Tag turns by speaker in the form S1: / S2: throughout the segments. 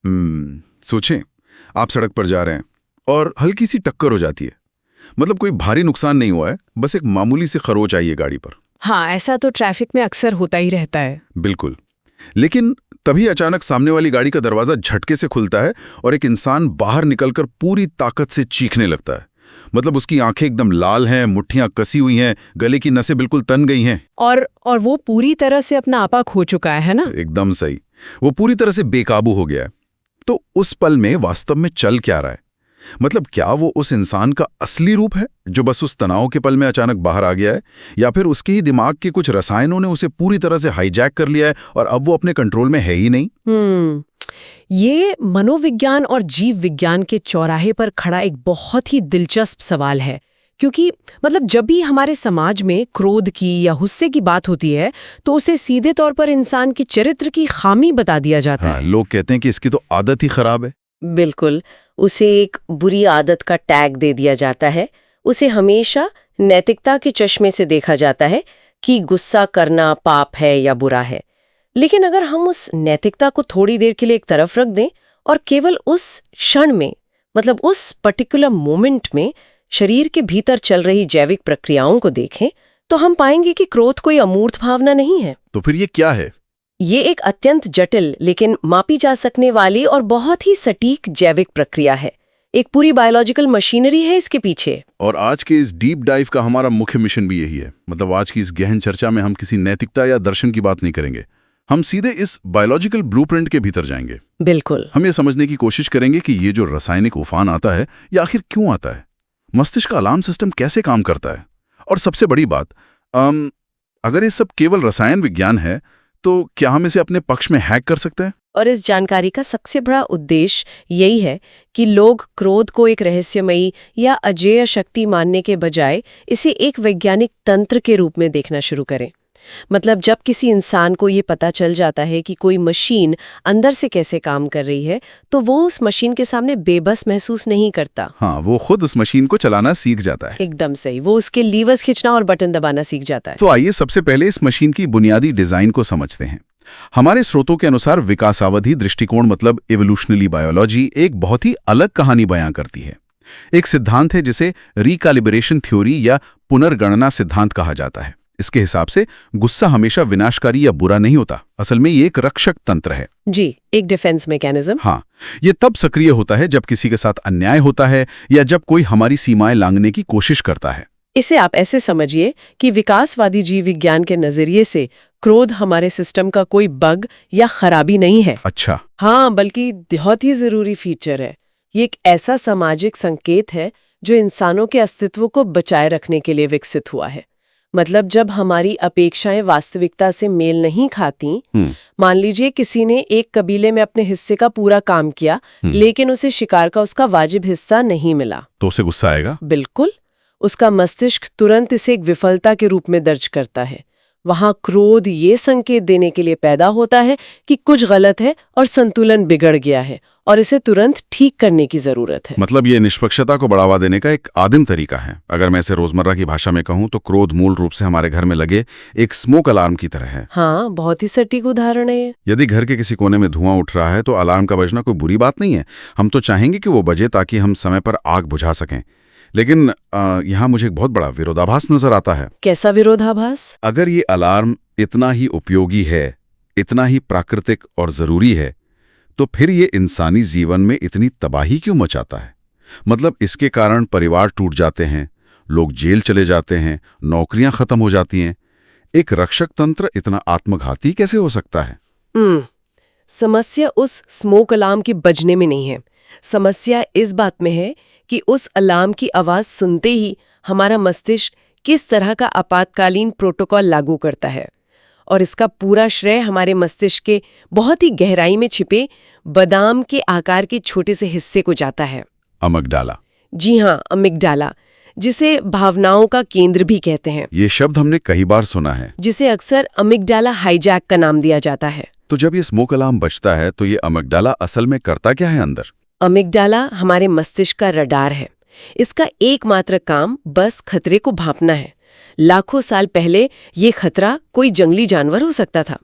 S1: सोचें, आप सड़क पर जा रहे हैं और हल्की सी टक्कर हो जाती है। मतलब कोई भारी नुकसान नहीं हुआ है, बस एक मामूली सी खरोच आई है गाड़ी पर।
S2: हाँ, ऐसा तो ट्रैफिक में अक्सर होता ही रहता है।
S1: बिल्कुल। लेकिन तभी अचानक सामने वाली गाड़ी का दरवाजा झटके से खुलता है और एक इंसान बाहर निकलकर पूरी ताकत से चीखने लगता है। मतलब उसकी आंखें एकदम लाल हैं, मुट्ठियां कसी हुई हैं, गले की नसें बिल्कुल तन गई हैं।
S2: और वो पूरी तरह से अपना आपा खो चुका है ना?
S1: एकदम सही। वो पूरी तरह से बेकाबू हो गया है। तो उस पल में वास्तव में चल क्या रहा है? मतलब क्या वो उस इंसान का असली रूप है जो बस उस तनाव के पल में अचानक बाहर आ गया है, या फिर उसके ही दिमाग के कुछ रसायनों ने उसे पूरी तरह से हाईजैक कर लिया है और अब वो अपने कंट्रोल में है ही नहीं?
S2: ये मनोविज्ञान और जीव विज्ञान के चौराहे पर खड़ा एक बहुत ही दिलचस्प सवाल है। क्योंकि मतलब जब भी हमारे समाज में क्रोध की या गुस्से की बात होती है तो उसे सीधे तौर पर इंसान की चरित्र की खामी बता दिया जाता है।
S1: लोग कहते हैं कि इसकी तो आदत ही खराब है।
S3: बिल्कुल, उसे एक बुरी आदत का टैग दे दिया जाता है। उसे हमेशा नैतिकता के चश्मे से देखा जाता है कि गुस्सा करना पाप है या बुरा है। लेकिन अगर हम उस नैतिकता को थोड़ी देर के लिए एक तरफ रख दें और केवल उस क्षण में, मतलब उस पर्टिकुलर मोमेंट में शरीर के भीतर चल रही जैविक प्रक्रियाओं को देखें, तो हम पाएंगे कि क्रोध कोई अमूर्त भावना नहीं है।
S1: तो फिर ये क्या है?
S3: ये एक अत्यंत जटिल लेकिन मापी जा सकने वाली और बहुत ही सटीक जैविक प्रक्रिया है। एक पूरी बायोलॉजिकल मशीनरी है इसके पीछे।
S1: और आज के इस डीप डाइव का हमारा मुख्य मिशन भी यही है। मतलब आज की इस गहन चर्चा में हम किसी नैतिकता या दर्शन की बात नहीं करेंगे, हम सीधे इस बायोलॉजिकल ब्लूप्रिंट के भीतर जाएंगे।
S3: बिल्कुल।
S1: हम ये समझने की कोशिश करेंगे कि ये जो रासायनिक उफान आता है ये आखिर क्यों आता है, मस्तिष्क का अलार्म सिस्टम कैसे काम करता है, और सबसे बड़ी बात, अगर ये सब केवल रसायन विज्ञान है तो क्या हम इसे अपने पक्ष में हैक कर सकते हैं?
S3: और इस जानकारी का सबसे बड़ा उद्देश्य यही है कि लोग क्रोध को एक रहस्यमयी या अजेय शक्ति मानने के बजाय इसे एक वैज्ञानिक तंत्र के रूप में देखना शुरू करें। मतलब जब किसी इंसान को ये पता चल जाता है कि कोई मशीन अंदर से कैसे काम कर रही है, तो वो उस मशीन के सामने बेबस महसूस नहीं करता।
S1: हाँ, वो खुद उस मशीन को चलाना सीख जाता है।
S3: एकदम सही, वो उसके लीवर्स खींचना और बटन दबाना सीख जाता है।
S1: तो आइए सबसे पहले इस मशीन की बुनियादी डिजाइन को समझते हैं। हमारे स्रोतों के अनुसार विकासावधि दृष्टिकोण मतलब इवोल्यूशनरी बायोलॉजी एक बहुत ही अलग कहानी बयां करती है। एक सिद्धांत है जिसे रिकैलिब्रेशन थ्योरी या पुनर्गणना सिद्धांत कहा जाता है। इसके हिसाब से गुस्सा हमेशा विनाशकारी या बुरा नहीं होता, असल में ये एक रक्षक तंत्र है।
S3: जी, एक डिफेंस मैकेनिज्म।
S1: हाँ, ये तब सक्रिय होता है जब किसी के साथ अन्याय होता है या जब कोई हमारी सीमाएं लांघने की कोशिश करता है।
S3: इसे आप ऐसे समझिए कि विकासवादी जीव विज्ञान के नजरिए से क्रोध हमारे सिस्टम का कोई बग या खराबी नहीं है।
S1: अच्छा।
S3: हाँ, बल्कि बहुत ही जरूरी फीचर है। ये एक ऐसा सामाजिक संकेत है जो इंसानों के अस्तित्व को बचाए रखने के लिए विकसित हुआ है। मतलब जब हमारी अपेक्षाएं वास्तविकता से मेल नहीं खाती, मान लीजिए किसी ने एक कबीले में अपने हिस्से का पूरा काम किया लेकिन उसे शिकार का उसका वाजिब हिस्सा नहीं मिला,
S1: तो उसे गुस्सा आएगा।
S3: बिल्कुल। उसका मस्तिष्क तुरंत इसे एक विफलता के रूप में दर्ज करता है। वहां क्रोध ये संकेत देने के लिए पैदा होता है कि कुछ गलत है और संतुलन बिगड़ गया है और इसे तुरंत ठीक करने की जरूरत है।
S1: मतलब ये निष्पक्षता को बढ़ावा देने का एक आदिम तरीका है। अगर मैं इसे रोजमर्रा की भाषा में कहूँ तो क्रोध मूल रूप से हमारे घर में लगे एक स्मोक अलार्म की तरह है।
S3: हाँ, बहुत ही सटीक उदाहरण है।
S1: यदि घर के किसी कोने में धुआं उठ रहा है तो अलार्म का बजना कोई बुरी बात नहीं है। हम तो चाहेंगे कि वो बजे ताकि हम समय पर आग बुझा सकें। लेकिन यहाँ मुझे एक बहुत बड़ा विरोधाभास नजर आता है।
S3: कैसा विरोधाभास?
S1: अगर ये अलार्म इतना ही उपयोगी है, इतना ही प्राकृतिक और जरूरी है, तो फिर ये इंसानी जीवन में इतनी तबाही क्यों मचाता है? मतलब इसके कारण परिवार टूट जाते हैं, लोग जेल चले जाते हैं, नौकरियां खत्म हो जाती हैं। एक रक्षक तंत्र इतना आत्मघाती कैसे हो सकता है?
S3: समस्या उस स्मोक अलार्म के बजने में नहीं है। समस्या इस बात में है कि उस अलार्म की आवाज सुनते ही हमारा मस्तिष्क किस तरह का आपातकालीन प्रोटोकॉल लागू करता है। और इसका पूरा श्रेय हमारे मस्तिष्क के बहुत ही गहराई में छिपे बादाम के आकार के छोटे से हिस्से को जाता है।
S1: अमिगडाला।
S3: जी हाँ, अमिगडाला, जिसे भावनाओं का केंद्र भी कहते हैं।
S1: ये शब्द हमने कई बार सुना है।
S3: जिसे अक्सर अमिगडाला हाईजैक का नाम दिया जाता है।
S1: तो जब ये स्मोक अलार्म बजता है तो ये अमिगडाला असल में करता क्या है अंदर?
S3: अमिगडाला हमारे मस्तिष्क का रडार है। इसका एकमात्र काम बस खतरे को भांपना है। लाखों साल पहले ये खतरा कोई जंगली जानवर हो सकता था,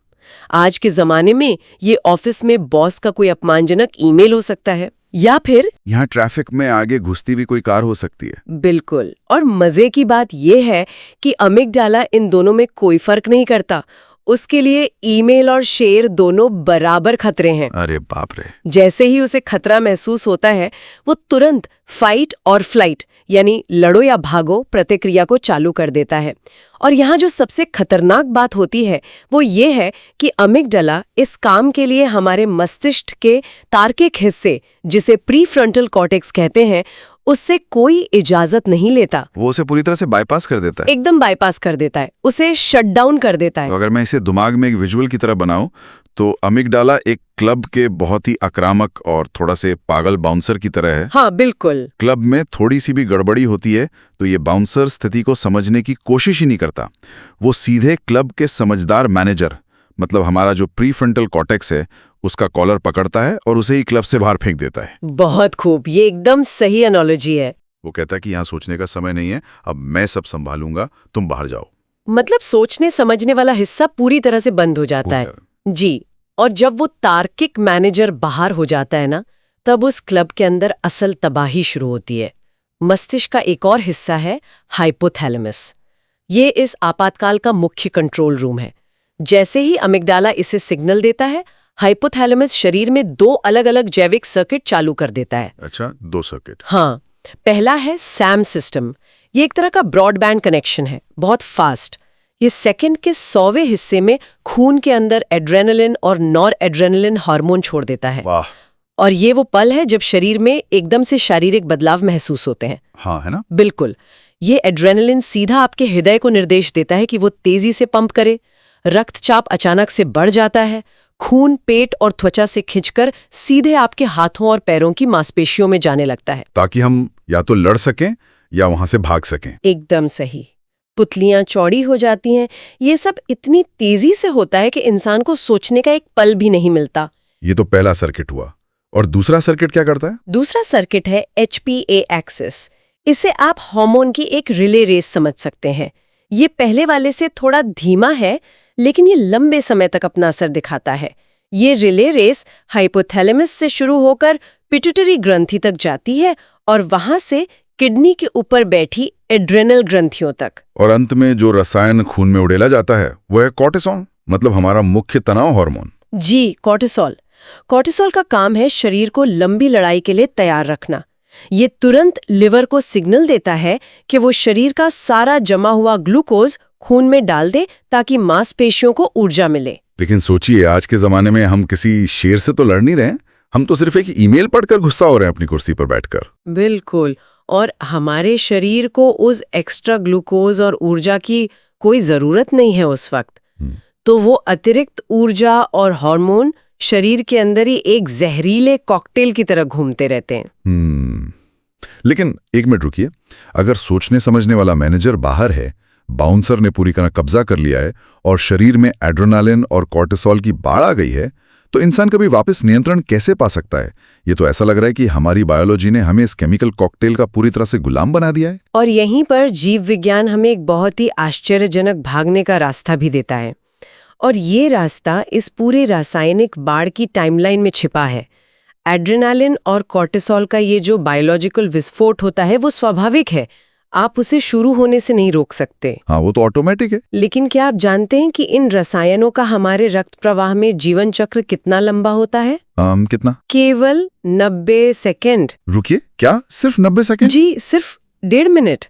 S3: आज के जमाने में ये ऑफिस में बॉस का कोई अपमानजनक ईमेल हो सकता है, या फिर
S1: यहाँ ट्रैफिक में आगे घुसती हुई कोई कार हो सकती है।
S3: बिल्कुल। और मजे की बात यह है कि अमिगडाला इन दोनों में कोई फर्क नहीं करता। उसके लिए ईमेल और शेर दोनों बराबर खतरे हैं।
S1: अरे बाप रे।
S3: जैसे ही उसे खतरा महसूस होता है, वो तुरंत फाइट और फ्लाइट यानी लड़ो या भागो प्रतिक्रिया को चालू कर देता है। और यहाँ जो सबसे खतरनाक बात होती है वो ये है कि अमिगडाला इस काम के लिए हमारे मस्तिष्क के तार्किक हिस्से, जिसे प्रीफ्रंटल कॉर्टेक्स कहते हैं, उससे कोई इजाजत नहीं लेता।
S1: वो उसे पूरी तरह से बाईपास कर देता है।
S3: एकदम बाईपास कर देता है, उसे शट डाउन कर देता है।
S1: तो अगर मैं इसे दिमाग में एक विजुअल की तरह बनाऊं तो अमिगडाला एक क्लब के बहुत ही आक्रामक और थोड़ा से पागल बाउंसर की तरह है।
S3: हाँ बिल्कुल।
S1: क्लब में थोड़ी सी भी गड़बड़ी होती है तो ये बाउंसर स्थिति को समझने की कोशिश ही नहीं करता। वो सीधे क्लब के समझदार मैनेजर, मतलब हमारा जो प्रीफ्रंटल कॉर्टेक्स है, उसका कॉलर पकड़ता है और उसे ही क्लब से बाहर फेंक देता है।
S3: बहुत खूब, ये एकदम सही एनालॉजी है।
S1: वो कहता है कि यहाँ सोचने का समय नहीं है, अब मैं सब संभालूंगा, तुम बाहर जाओ।
S3: मतलब सोचने समझने वाला हिस्सा पूरी तरह से बंद हो जाता है। जी। और जब वो तार्किक मैनेजर बाहर हो जाता है ना, तब उस क्लब के अंदर असल तबाही शुरू होती है। मस्तिष्क का एक और हिस्सा है हाइपोथैलेमस। ये इस आपातकाल का मुख्य कंट्रोल रूम है। जैसे ही अमिगडाला इसे सिग्नल देता है, हाइपोथैलेमस शरीर में 2 अलग-अलग जैविक सर्किट चालू कर देता है।
S1: अच्छा, 2 सर्किट।
S3: हाँ, पहला है सैम सिस्टम। ये एक तरह का ब्रॉडबैंड कनेक्शन है, बहुत फास्ट। ये सेकंड के 100वें हिस्से में खून के अंदर एड्रेनलिन और नॉर एड्रेनलिन हार्मोन छोड़ देता है।
S1: वाह।
S3: और ये वो पल है जब शरीर में एकदम से शारीरिक बदलाव महसूस होते हैं।
S1: हाँ, है ना?
S3: बिल्कुल। ये एड्रेनलिन सीधा आपके हृदय को निर्देश देता है कि वो तेजी से पंप करे। रक्तचाप अचानक से बढ़ जाता है। खून पेट और त्वचा से खिंचकर सीधे आपके हाथों और पैरों की मांसपेशियों में जाने लगता है,
S1: ताकि हम या तो लड़ सकें या वहां से भाग सकें।
S3: एकदम सही। पुतलियां चौड़ी हो जाती हैं। ये सब इतनी तेजी से होता है कि इंसान को सोचने का एक पल भी नहीं मिलता।
S1: ये तो पहला सर्किट हुआ। और दूसरा सर्किट क्या करता है?
S3: दूसरा सर्किट है HPA एक्सिस। इसे आप हार्मोन की एक रिले रेस समझ सकते हैं। ये पहले वाले से थोड़ा धीमा है, लेकिन ये लंबे समय तक अपना असर दिखाता है। ये रिले रेस हाइपोथैलेमस से शुरू होकर पिट्यूटरी ग्रंथि तक जाती है और वहां से किडनी के ऊपर बैठी एड्रेनल ग्रंथियों तक।
S1: और अंत में जो रसायन खून में उड़ेला जाता है वो है कॉर्टिसोल, मतलब हमारा मुख्य तनाव हार्मोन।
S3: जी, कॉर्टिसोल। कॉर्टिसोल का काम है शरीर को लंबी लड़ाई के लिए तैयार रखना। ये तुरंत लिवर को सिग्नल देता है कि वो शरीर का सारा जमा हुआ ग्लूकोज खून में डाल दे ताकि मांसपेशियों को ऊर्जा मिले।
S1: लेकिन सोचिए, आज के जमाने में हम किसी शेर से तो लड़ नहीं रहे, हम तो सिर्फ एक ईमेल पढ़कर गुस्सा हो रहे हैं अपनी कुर्सी पर बैठकर।
S3: बिल्कुल। और हमारे शरीर को उस एक्स्ट्रा ग्लूकोज और ऊर्जा की कोई जरूरत नहीं है उस वक्त। तो वो अतिरिक्त ऊर्जा और हार्मोन शरीर के अंदर ही एक जहरीले कॉकटेल की तरह घूमते रहते हैं।
S1: लेकिन एक मिनट रुकिए, अगर सोचने समझने वाला मैनेजर बाहर है, बाउंसर ने पूरी तरह कब्जा कर लिया है और शरीर में एड्रेनालिन और कॉर्टिसोल की बाढ़ आ गई है, तो इंसान कभी वापस नियंत्रण कैसे पा सकता है? ये तो ऐसा लग रहा है कि हमारी बायोलॉजी ने हमें इस केमिकल कॉकटेल का पूरी तरह से गुलाम बना दिया है।
S3: और यहीं पर जीव विज्ञान हमें एक बहुत ही आश्चर्यजनक भागने का रास्ता भी देता है। और ये रास्ता इस पूरे रासायनिक बाढ़ की टाइमलाइन में छिपा है। एड्रेनालिन और कॉर्टिसोल का ये जो बायोलॉजिकल विस्फोट होता है वो स्वाभाविक है, आप उसे शुरू होने से नहीं रोक सकते।
S1: हाँ, वो तो ऑटोमेटिक है।
S3: लेकिन क्या आप जानते हैं कि इन रसायनों का हमारे रक्त प्रवाह में जीवन चक्र कितना लंबा होता है?
S1: कितना?
S3: केवल 90 सेकेंड।
S1: रुकिए, क्या सिर्फ 90 सेकेंड?
S3: जी, सिर्फ 1.5 मिनट।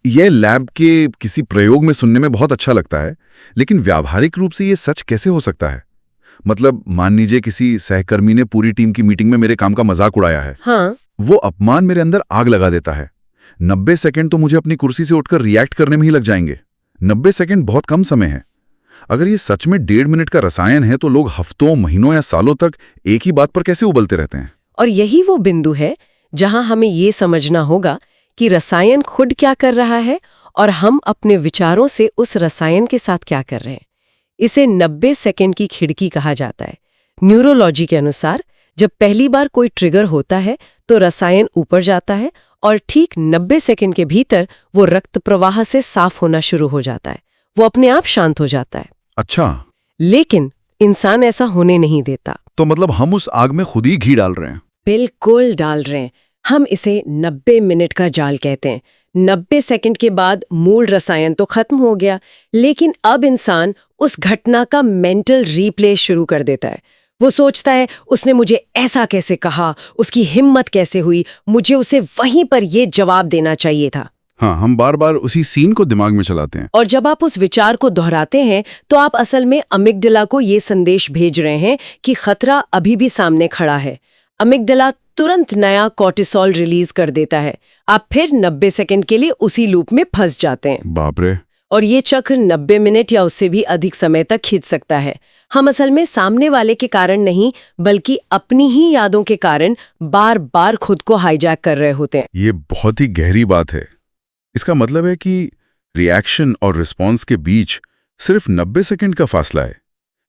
S1: ये लैब के किसी प्रयोग में सुनने में बहुत अच्छा लगता है, लेकिन व्यावहारिक रूप से ये सच कैसे हो सकता है? मतलब मान लीजिए किसी सहकर्मी ने पूरी टीम की मीटिंग में मेरे काम का मजाक उड़ाया है।
S3: हाँ।
S1: वो अपमान मेरे अंदर आग लगा देता है। 90 सेकंड तो मुझे अपनी कुर्सी से उठकर रिएक्ट करने में ही लग जाएंगे। 90 सेकंड बहुत कम समय है। अगर ये सच में 1.5 मिनट का रसायन है तो लोग हफ्तों, महीनों या सालों तक एक ही बात पर कैसे उबलते रहते हैं? और
S3: यही वो बिंदु है जहां हमें ये समझना होगा कि रसायन खुद क्या कर रहा है और हम अपने विचारों से उस रसायन के साथ क्या कर रहे हैं। इसे 90 सेकंड की खिड़की कहा जाता है। न्यूरोलॉजी के अनुसार जब पहली बार कोई ट्रिगर होता है तो रसायन ऊपर जाता है और ठीक 90 सेकंड के भीतर वो रक्त प्रवाह से साफ होना शुरू हो जाता है। वो अपने आप शांत हो जाता है।
S1: अच्छा।
S3: लेकिन इंसान ऐसा होने नहीं देता।
S1: तो मतलब हम उस आग में खुद ही घी डाल रहे हैं।
S3: बिल्कुल डाल रहे हैं। हम इसे 90 मिनट का जाल कहते हैं। 90 सेकंड के बाद मूल रसायन तो खत्म हो गया, लेकिन अब इंसान उस घटना का मेंटल रीप्ले शुरू कर देता है। वो सोचता है, उसने मुझे ऐसा कैसे कहा, उसकी हिम्मत कैसे हुई, मुझे उसे वहीं पर ये जवाब देना चाहिए था।
S1: हाँ, हम बार बार उसी सीन को दिमाग में चलाते हैं।
S3: और जब आप उस विचार को दोहराते हैं तो आप असल में अमिगडला को ये संदेश भेज रहे हैं कि खतरा अभी भी सामने खड़ा है। अमिगडला तुरंत नया कॉर्टिसोल रिलीज कर देता है। आप फिर 90 सेकंड के लिए उसी लूप में फंस जाते हैं।
S1: बाप रे।
S3: और ये चक्र 90 मिनट या उससे भी अधिक समय तक खींच सकता है। हम असल में सामने वाले के कारण नहीं, बल्कि अपनी ही यादों के कारण बार बार खुद को हाईजैक कर रहे होते हैं।
S1: ये बहुत ही गहरी बात है। इसका मतलब है कि रिएक्शन और रिस्पॉन्स के बीच सिर्फ 90 सेकंड का फासला है।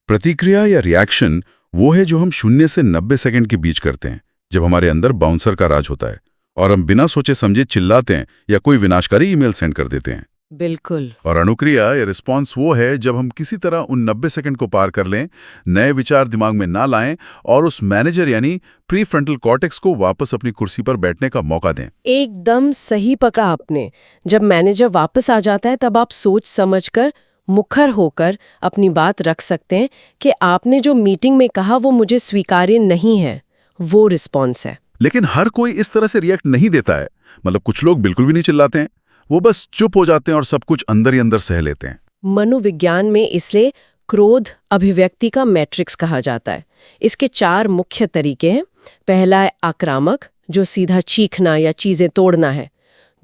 S1: प्रतिक्रिया या रिएक्शन वो है जो हम 0 से 90 सेकंड के बीच करते हैं, जब हमारे अंदर बाउंसर का राज होता है और हम बिना सोचे समझे चिल्लाते हैं या कोई विनाशकारी ईमेल सेंड कर देते हैं।
S3: बिल्कुल।
S1: और अनुक्रिया या रिस्पॉन्स वो है जब हम किसी तरह उन 90 सेकंड को पार कर लें, नए विचार दिमाग में ना लाएं और उस मैनेजर यानी प्री फ्रंटल कॉर्टेक्स को वापस अपनी कुर्सी पर बैठने का मौका दें।
S3: एकदम सही पकड़ा आपने। जब मैनेजर वापस आ जाता है तब आप सोच समझकर, मुखर होकर अपनी बात रख सकते हैं कि आपने जो मीटिंग में कहा वो मुझे स्वीकार्य नहीं है। वो रिस्पॉन्स है।
S1: लेकिन हर कोई इस तरह से रिएक्ट नहीं देता है। मतलब कुछ लोग बिल्कुल भी नहीं चिल्लाते हैं, वो बस चुप हो जाते हैं और सब कुछ अंदर ही अंदर सह लेते हैं।
S3: मनोविज्ञान में इसलिए क्रोध अभिव्यक्ति का मैट्रिक्स कहा जाता है। इसके 4 मुख्य तरीके हैं। पहला है आक्रामक, जो सीधा चीखना या चीजें तोड़ना है।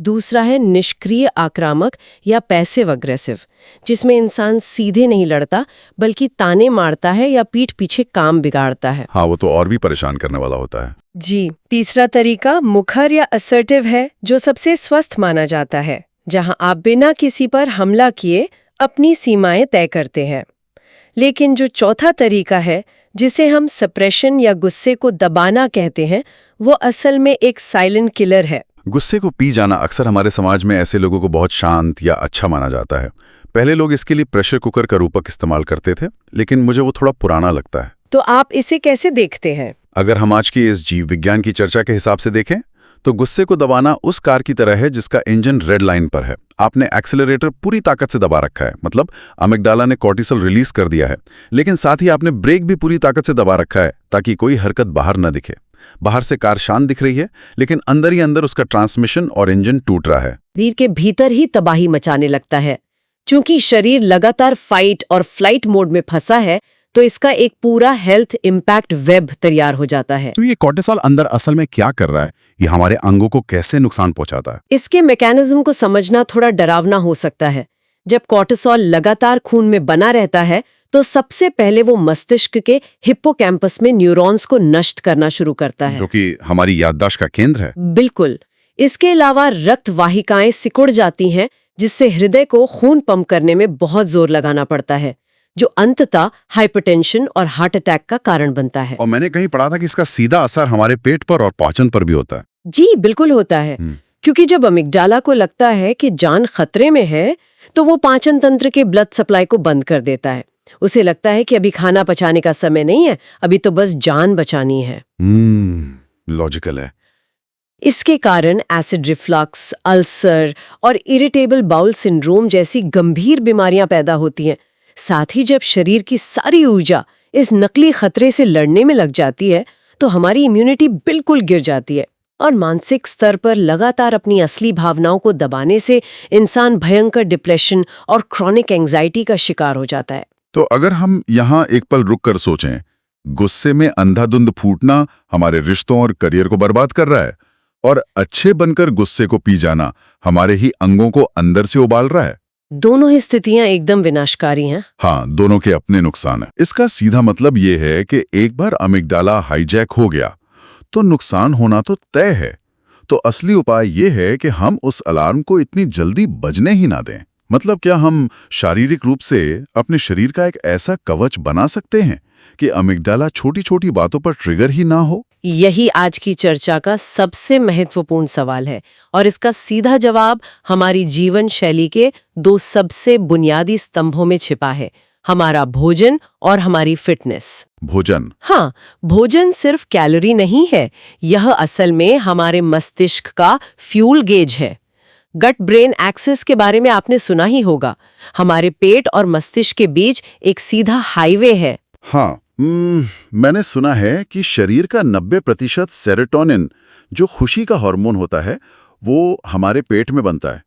S3: दूसरा है निष्क्रिय आक्रामक या पैसिव अग्रेसिव, जिसमें इंसान सीधे नहीं लड़ता बल्कि ताने मारता है या पीठ पीछे काम बिगाड़ता है।
S1: हाँ, वो तो और भी परेशान करने वाला होता है।
S3: जी। तीसरा तरीका मुखर या असर्टिव है, जो सबसे स्वस्थ माना जाता है, जहां आप बिना किसी पर हमला किए अपनी सीमाएं तय करते हैं। लेकिन जो चौथा तरीका है, जिसे हम सप्रेशन या गुस्से को दबाना कहते हैं, वो असल में एक साइलेंट किलर है।
S1: गुस्से को पी जाना अक्सर हमारे समाज में ऐसे लोगों को बहुत शांत या अच्छा माना जाता है। पहले लोग इसके लिए प्रेशर कुकर का रूपक इस्तेमाल करते थे, लेकिन मुझे वो थोड़ा पुराना लगता है।
S3: तो आप इसे कैसे देखते हैं?
S1: अगर हम आज की इस जीव विज्ञान की चर्चा के हिसाब से देखें तो गुस्से को दबाना उस कार की तरह है जिसका इंजन रेड लाइन पर है। आपने एक्सेलरेटर पूरी ताकत से दबा रखा है, मतलब अमिगडाला ने कॉर्टिसोल रिलीज कर दिया है, लेकिन साथ ही आपने ब्रेक भी पूरी ताकत से दबा रखा है ताकि कोई हरकत बाहर न दिखे। बाहर से कार शांत दिख रही है, लेकिन अंदर ही अंदर उसका ट्रांसमिशन और इंजन टूट रहा है।
S3: शरीर के भीतर ही तबाही मचाने लगता है। चूंकि शरीर लगातार फाइट और फ्लाइट मोड में फंसा है, तो इसका एक पूरा हेल्थ इम्पैक्ट वेब तैयार हो जाता है।
S1: तो ये कॉर्टिसोल अंदर असल में क्या कर रहा है? ये हमारे अंगों को कैसे नुकसान पहुंचाता है?
S3: इसके मैकेनिज्म को समझना थोड़ा डरावना हो सकता है। जब कॉर्टिसोल लगातार खून में बना रहता है, तो सबसे पहले वो मस्तिष्क के हिप्पोकैम्पस में न्यूरॉन्स को नष्ट करना शुरू करता है,
S1: जो कि हमारी याददाश्त का केंद्र है।
S3: बिल्कुल। इसके अलावा रक्त वाहिकाएं सिकुड़ जाती हैं, जिससे हृदय को खून पंप करने में बहुत जोर लगाना पड़ता है, जो अंततः हाइपरटेंशन और हार्ट अटैक का कारण बनता है।
S1: और मैंने कहीं पढ़ा था कि इसका सीधा असर हमारे पेट पर और पाचन पर भी होता है।
S3: जी बिल्कुल होता है। क्योंकि जब अमिगडाला को लगता है कि जान खतरे में है, तो वो पाचन तंत्र के ब्लड सप्लाई को बंद कर देता है। उसे लगता है कि अभी खाना पचाने का समय नहीं है, अभी तो बस जान बचानी है।
S1: लॉजिकल है।
S3: इसके कारण एसिड रिफ्लक्स, अल्सर और इरिटेबल बाउल सिंड्रोम जैसी गंभीर बीमारियां पैदा होती हैं। साथ ही जब शरीर की सारी ऊर्जा इस नकली खतरे से लड़ने में लग जाती है, तो हमारी इम्यूनिटी बिल्कुल गिर जाती है और मानसिक स्तर पर लगातार अपनी असली भावनाओं को दबाने से इंसान भयंकर डिप्रेशन और क्रॉनिक एंजाइटी का शिकार हो जाता है।
S1: तो अगर हम यहाँ एक पल रुक कर सोचें, गुस्से में अंधाधुंध फूटना हमारे रिश्तों और करियर को बर्बाद कर रहा है, और अच्छे बनकर गुस्से को पी जाना हमारे ही अंगों को अंदर से उबाल रहा है।
S3: दोनों ही स्थितियां एकदम विनाशकारी हैं।
S1: हाँ, दोनों के अपने नुकसान है। इसका सीधा मतलब ये है कि एक बार अमिगडाला हाईजैक हो गया तो नुकसान होना तो तय है। तो असली उपाय ये है कि हम उस अलार्म को इतनी जल्दी बजने ही ना दें। मतलब क्या हम शारीरिक रूप से अपने शरीर का एक ऐसा कवच बना सकते हैं कि अमिगडाला छोटी छोटी बातों पर ट्रिगर ही ना हो?
S3: यही आज की चर्चा का सबसे महत्वपूर्ण सवाल है, और इसका सीधा जवाब हमारी जीवन शैली के 2 सबसे बुनियादी स्तंभों में छिपा है। हमारा भोजन और हमारी फिटनेस।
S1: भोजन।
S3: हाँ, भोजन सिर्फ कैलोरी नहीं है, यह असल में हमारे मस्तिष्क का फ्यूल गेज है। गट ब्रेन एक्सिस के बारे में आपने सुना ही होगा। हमारे पेट और मस्तिष्क के बीच एक सीधा हाईवे है।
S1: हाँ, मैंने सुना है कि शरीर का 90% सेरोटोनिन, जो खुशी का हार्मोन होता है, वो हमारे पेट में बनता है।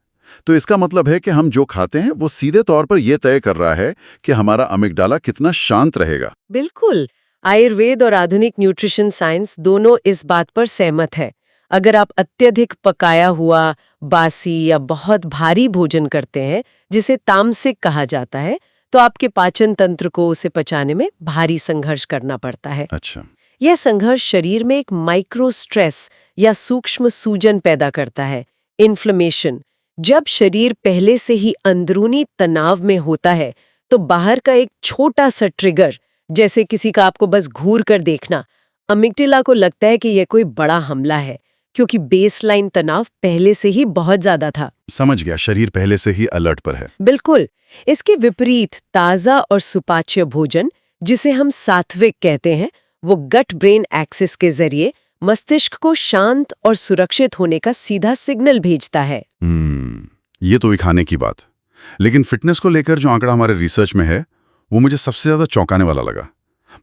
S1: तो इसका मतलब है कि हम जो खाते हैं वो सीधे तौर पर यह तय कर रहा है कि हमारा अमिगडाला कितना शांत रहेगा।
S3: बिल्कुल। आयुर्वेद और आधुनिक न्यूट्रिशन साइंस दोनों इस बात पर सहमत है। अगर आप अत्यधिक पकाया हुआ, बासी या बहुत भारी भोजन करते हैं, जिसे तामसिक कहा जाता है, तो आपके पाचन तंत्र को उसे पचाने में भारी संघर्ष करना पड़ता है।
S1: अच्छा।
S3: यह संघर्ष शरीर में एक माइक्रो स्ट्रेस या सूक्ष्म सूजन पैदा करता है, इन्फ्लेमेशन। जब शरीर पहले से ही अंदरूनी तनाव में होता है, तो बाहर का एक छोटा सा ट्रिगर, जैसे किसी का आपको बस घूर कर देखना, अमिग्डाला को लगता है कि यह कोई बड़ा हमला है, क्योंकि बेसलाइन तनाव पहले से ही बहुत ज्यादा था।
S1: समझ गया, शरीर पहले से ही अलर्ट पर है।
S3: बिल्कुल। इसके विपरीत ताज़ा और सुपाच्य भोजन, जिसे हम सात्विक कहते हैं, वो गट ब्रेन एक्सिस के जरिए मस्तिष्क को शांत और सुरक्षित होने का सीधा सिग्नल भेजता है।
S1: ये तो एक खाने की बात। लेकिन फिटनेस को लेकर जो आंकड़ा हमारे रिसर्च में है, वो मुझे सबसे ज्यादा चौंकाने वाला लगा।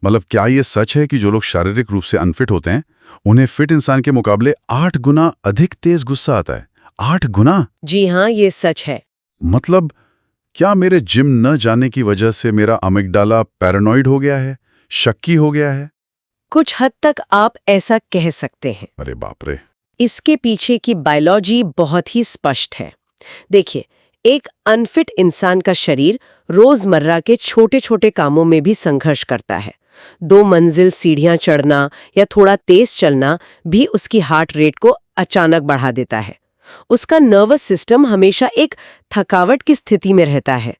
S1: मतलब क्या ये सच है कि जो लोग शारीरिक रूप से अनफिट होते हैं, उन्हें फिट इंसान के मुकाबले 8 गुना अधिक तेज गुस्सा आता है? 8 गुना?
S3: जी हाँ, ये सच है।
S1: मतलब क्या मेरे जिम न जाने की वजह से मेरा अमिगडाला पैरानॉइड हो गया है, शक्की हो गया है?
S3: कुछ हद तक आप ऐसा कह सकते हैं।
S1: अरे बाप रे।
S3: इसके पीछे की बायोलॉजी बहुत ही स्पष्ट है। देखिए, एक अनफिट इंसान का शरीर रोजमर्रा के छोटे छोटे कामों में भी संघर्ष करता है। 2 मंजिल सीढ़ियां चढ़ना या थोड़ा तेज चलना भी उसकी हार्ट रेट को अचानक बढ़ा देता है। उसका नर्वस सिस्टम हमेशा एक थकावट की स्थिति में रहता है,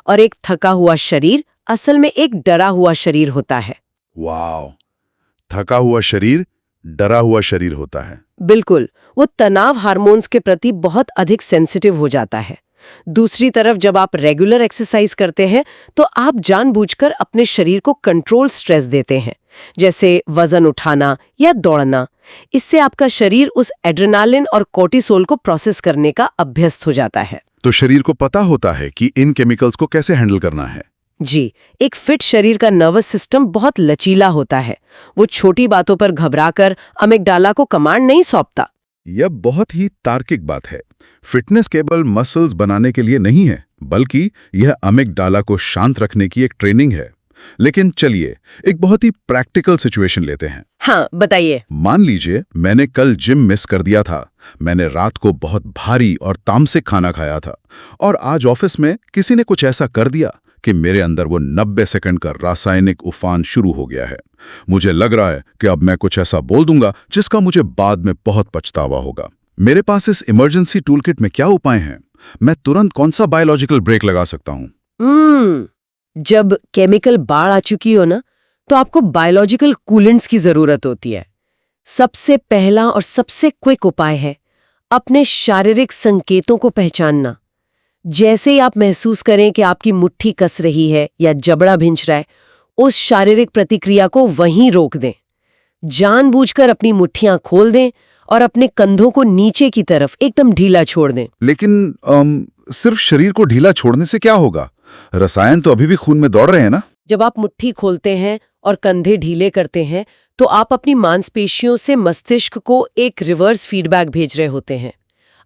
S3: और एक थका हुआ शरीर असल में एक डरा हुआ शरीर होता है।
S1: वाह, थका हुआ शरीर डरा हुआ शरीर होता है।
S3: बिल्कुल, वो तनाव हार्मोन्स के प्रति बहुत अधिक सेंसिटिव हो जाता है। दूसरी तरफ जब आप रेगुलर एक्सरसाइज करते हैं, तो आप जानबूझकर अपने शरीर को कंट्रोल स्ट्रेस देते हैं, जैसे वजन उठाना या दौड़ना। इससे आपका शरीर उस एड्रेनालिन और कोर्टिसोल को प्रोसेस करने का अभ्यस्त हो जाता है।
S1: तो शरीर को पता होता है कि इन केमिकल्स को कैसे हैंडल करना है।
S3: जी, एक फिट शरीर का नर्वस सिस्टम बहुत लचीला होता है। वो छोटी बातों पर घबराकर अमिगडाला को कमांड नहीं सौंपता।
S1: यह बहुत ही तार्किक बात है। फिटनेस केवल मसल्स बनाने के लिए नहीं है, बल्कि यह अमिगडाला को शांत रखने की एक ट्रेनिंग है। लेकिन चलिए एक बहुत ही प्रैक्टिकल सिचुएशन लेते हैं।
S3: हाँ, बताइए।
S1: मान लीजिए मैंने कल जिम मिस कर दिया था। मैंने रात को बहुत भारी और तामसिक खाना खाया था, और आज ऑफिस में किसी ने कुछ ऐसा कर दिया कि मेरे अंदर वो 90 सेकंड का रासायनिक उफान शुरू हो गया है। मुझे लग रहा है कि अब मैं कुछ ऐसा बोल दूंगा जिसका मुझे बाद में बहुत पछतावा होगा। मेरे पास इस इमरजेंसी टूलकिट में क्या उपाय हैं? मैं तुरंत कौन सा बायोलॉजिकल ब्रेक लगा सकता हूँ?
S3: जब केमिकल बाढ़ आ चुकी हो ना, तो आपको बायोलॉजिकल कूलेंट्स की जरूरत होती है। सबसे पहला और सबसे क्विक उपाय है अपने शारीरिक संकेतों को पहचानना। जैसे ही आप महसूस करें कि आपकी मुट्ठी कस रही है या जबड़ा भिंच रहा है, उस शारीरिक प्रतिक्रिया को वहीं रोक दें। जानबूझकर अपनी मुट्ठियां खोल दें और अपने कंधों को नीचे की तरफ एकदम ढीला छोड़ दें।
S1: लेकिन सिर्फ शरीर को ढीला छोड़ने से क्या होगा? रसायन तो अभी भी खून में दौड़ रहे हैं ना?
S3: जब आप मुट्ठी खोलते हैं और कंधे ढीले करते हैं, तो आप अपनी मांसपेशियों से मस्तिष्क को एक रिवर्स फीडबैक भेज रहे होते हैं।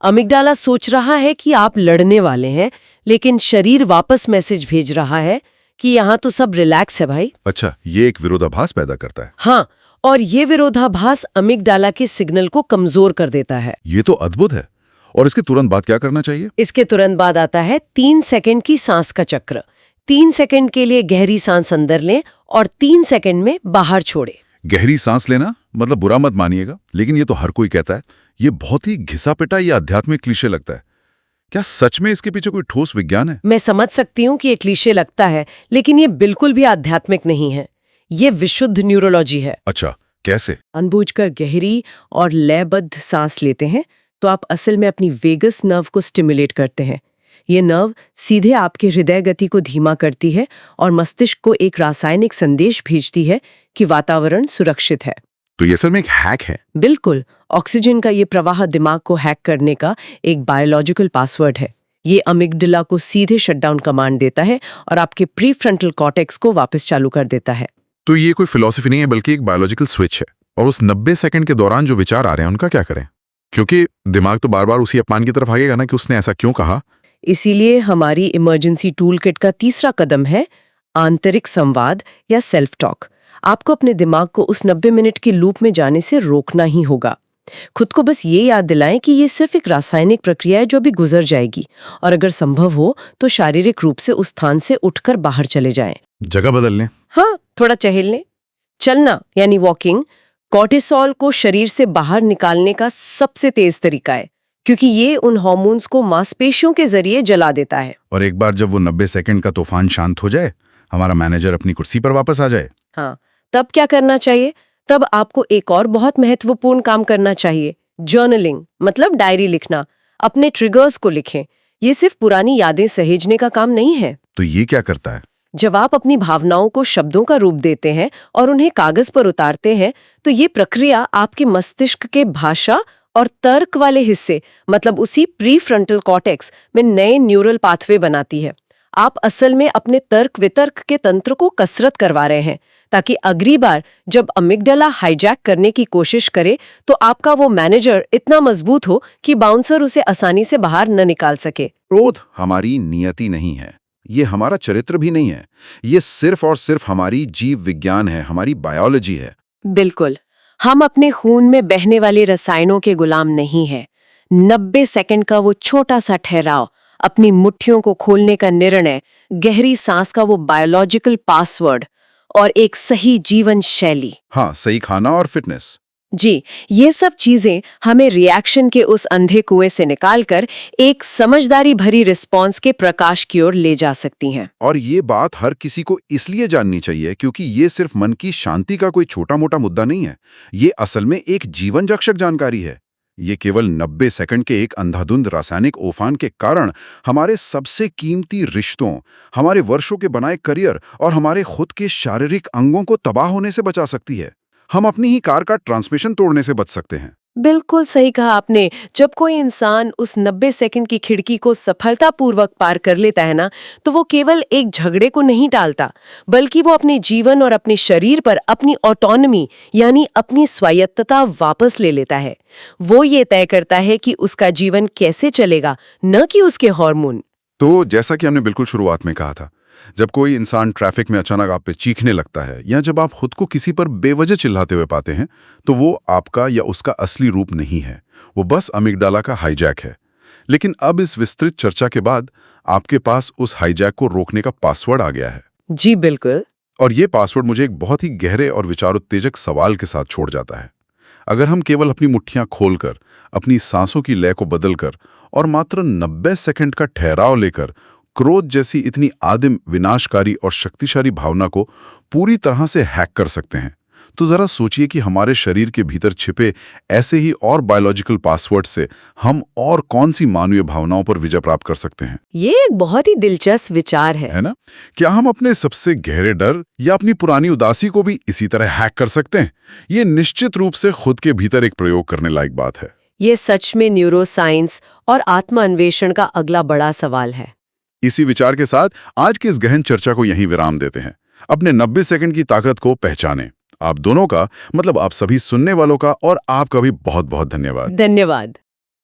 S3: अमिगडाला सोच रहा है कि आप लड़ने वाले हैं, लेकिन शरीर वापस मैसेज भेज रहा है कि यहाँ तो सब रिलैक्स है भाई।
S1: अच्छा, ये एक विरोधाभास पैदा करता है।
S3: हाँ, और ये विरोधाभास अमिगडाला के सिग्नल को कमजोर कर देता है।
S1: ये तो अद्भुत है। और इसके तुरंत बाद क्या करना चाहिए?
S3: इसके तुरंत बाद आता है 3 सेकंड की सांस का चक्र। 3 सेकंड के लिए गहरी सांस अंदर लें और 3 सेकंड में बाहर छोड़ें।
S1: गहरी सांस लेना मतलब बुरा मत मानिएगा, लेकिन ये तो हर कोई कहता है। ये बहुत ही घिसा पिटा या आध्यात्मिक क्लीशे लगता है। क्या सच में इसके पीछे कोई ठोस विज्ञान है?
S3: मैं समझ सकती हूँ कि ये क्लीशे लगता है, लेकिन ये बिल्कुल भी आध्यात्मिक नहीं है। ये विशुद्ध न्यूरोलॉजी है।
S1: अच्छा, कैसे?
S3: अनबूझकर गहरी और लयबद्ध सांस लेते हैं तो आप असल में अपनी वेगस नर्व को स्टिमुलेट करते हैं। ये नर्व सीधे आपके हृदय गति को धीमा करती है और मस्तिष्क को एक रासायनिक संदेश भेजती है कि वातावरण सुरक्षित है।
S1: तो ये असल में एक हैक है।
S3: बिल्कुल, ऑक्सीजन का ये प्रवाह दिमाग को हैक करने का एक बायोलॉजिकल पासवर्ड है। ये अमिगडाला को सीधे शटडाउन कमांड देता है और आपके प्रीफ्रंटल कॉर्टेक्स को वापस चालू कर देता है।
S1: तो ये कोई फिलॉसफी नहीं है बल्कि एक बायोलॉजिकल स्विच है। और उस 90 सेकंड के दौरान जो विचार आ रहे हैं उनका क्या करें? क्योंकि दिमाग तो बार बार उसी अपमान की तरफ भागेगा ना कि उसने ऐसा क्यों कहा।
S3: इसीलिए हमारी इमरजेंसी टूल किट का तीसरा कदम है आंतरिक संवाद या सेल्फ टॉक। आपको अपने दिमाग को उस 90 मिनट की लूप में जाने से रोकना ही होगा। खुद को बस ये याद दिलाएं कि ये सिर्फ एक रासायनिक प्रक्रिया है जो भी गुजर जाएगी, और अगर संभव हो तो शारीरिक रूप से उस स्थान से उठकर बाहर चले जाएं।
S1: जगह बदल लें।
S3: हाँ, थोड़ा टहलने। चलना यानी वॉकिंग कॉर्टिसोल को शरीर से बाहर निकालने का सबसे तेज तरीका है, क्योंकि ये उन हार्मोन्स को मांसपेशियों के जरिए जला देता है।
S1: और एक बार जब वो 90 सेकंड का तूफान शांत हो जाए, हमारा मैनेजर अपनी कुर्सी पर वापस आ जाए,
S3: हाँ, तब क्या करना चाहिए? तब आपको एक और बहुत महत्वपूर्ण काम करना चाहिए, जर्नलिंग, मतलब डायरी लिखना। अपने ट्रिगर्स को लिखें। ये सिर्फ पुरानी यादें सहेजने का काम नहीं है।
S1: तो ये क्या करता है?
S3: जब आप अपनी भावनाओं को शब्दों का रूप देते हैं और उन्हें कागज पर उतारते हैं, तो ये प्रक्रिया आपके मस्तिष्क के भाषा और तर्क वाले हिस्से, मतलब उसी प्रीफ्रंटल कॉर्टेक्स में नए न्यूरल पाथवे बनाती है। आप असल में अपने तर्क वितर्क के तंत्र को कसरत करवा रहे हैं, ताकि अगली बार जब अमिगडाला हाईजैक करने की कोशिश करे तो आपका वो मैनेजर इतना मजबूत हो कि बाउंसर उसे आसानी से बाहर न निकाल सके।
S1: क्रोध हमारी नियति नहीं है, ये हमारा चरित्र भी नहीं है, ये सिर्फ और सिर्फ हमारी जीव विज्ञान है, हमारी बायोलॉजी है।
S3: बिल्कुल, हम अपने खून में बहने वाले रसायनों के गुलाम नहीं है। 90 सेकंड का वो छोटा सा ठहराव, अपनी मुट्ठियों को खोलने का निर्णय, गहरी सांस का वो बायोलॉजिकल पासवर्ड और एक सही जीवन शैली,
S1: हाँ, सही खाना और फिटनेस,
S3: जी, ये सब चीजें हमें रिएक्शन के उस अंधे कुएं से निकालकर एक समझदारी भरी रिस्पॉन्स के प्रकाश की ओर ले जा सकती हैं।
S1: और ये बात हर किसी को इसलिए जाननी चाहिए क्योंकि ये सिर्फ मन की शांति का कोई छोटा मोटा मुद्दा नहीं है, ये असल में एक जीवन रक्षक जानकारी है। ये केवल 90 सेकंड के एक अंधाधुंध रासायनिक उफान के कारण हमारे सबसे कीमती रिश्तों, हमारे वर्षों के बनाए करियर और हमारे खुद के शारीरिक अंगों को तबाह होने से बचा सकती है। हम अपनी ही कार का ट्रांसमिशन तोड़ने से बच सकते हैं।
S3: बिल्कुल सही कहा आपने। जब कोई इंसान उस 90 सेकंड की खिड़की को सफलतापूर्वक पार कर लेता है ना, तो वो केवल एक झगड़े को नहीं टालता, बल्कि वो अपने जीवन और अपने शरीर पर अपनी ऑटोनॉमी यानी अपनी स्वायत्तता वापस ले लेता है। वो ये तय करता है कि उसका जीवन कैसे चलेगा, न कि उसके हार्मोन।
S1: तो जैसा कि हमने बिल्कुल शुरुआत में कहा था, जब कोई इंसान ट्रैफिक में अचानक आप पे चीखने लगता है या जब आप खुद को किसी पर बेवजह चिल्लाते हुए पाते हैं, तो वो आपका या उसका असली रूप नहीं है, वो बस अमिगडाला का हाईजैक है। लेकिन अब इस विस्तृत चर्चा के बाद आपके पास उस हाईजैक को रोकने का पासवर्ड आ गया है।
S3: जी बिल्कुल।
S1: और ये पासवर्ड मुझे एक बहुत ही गहरे और विचारोत्तेजक सवाल के साथ छोड़ जाता है। अगर हम केवल अपनी मुट्ठियां खोलकर, अपनी सांसों की लय को बदलकर और मात्र 90 सेकंड का ठहराव लेकर क्रोध जैसी इतनी आदिम, विनाशकारी और शक्तिशाली भावना को पूरी तरह से हैक कर सकते हैं, तो जरा सोचिए कि हमारे शरीर के भीतर छिपे ऐसे ही और बायोलॉजिकल पासवर्ड से हम और कौन सी मानवीय भावनाओं पर विजय प्राप्त कर सकते हैं।
S3: ये एक बहुत ही दिलचस्प विचार है
S1: ना? क्या हम अपने सबसे गहरे डर या अपनी पुरानी उदासी को भी इसी तरह हैक कर सकते हैं? ये निश्चित रूप से खुद के भीतर एक प्रयोग करने लायक बात है।
S3: ये सच में न्यूरोसाइंस और आत्मान्वेषण का अगला बड़ा सवाल है।
S1: इसी विचार के साथ आज की इस गहन चर्चा को यहीं विराम देते हैं। अपने 90 सेकंड की ताकत को पहचानें। आप दोनों का, मतलब आप सभी सुनने वालों का और आपका भी बहुत बहुत धन्यवाद।
S3: धन्यवाद।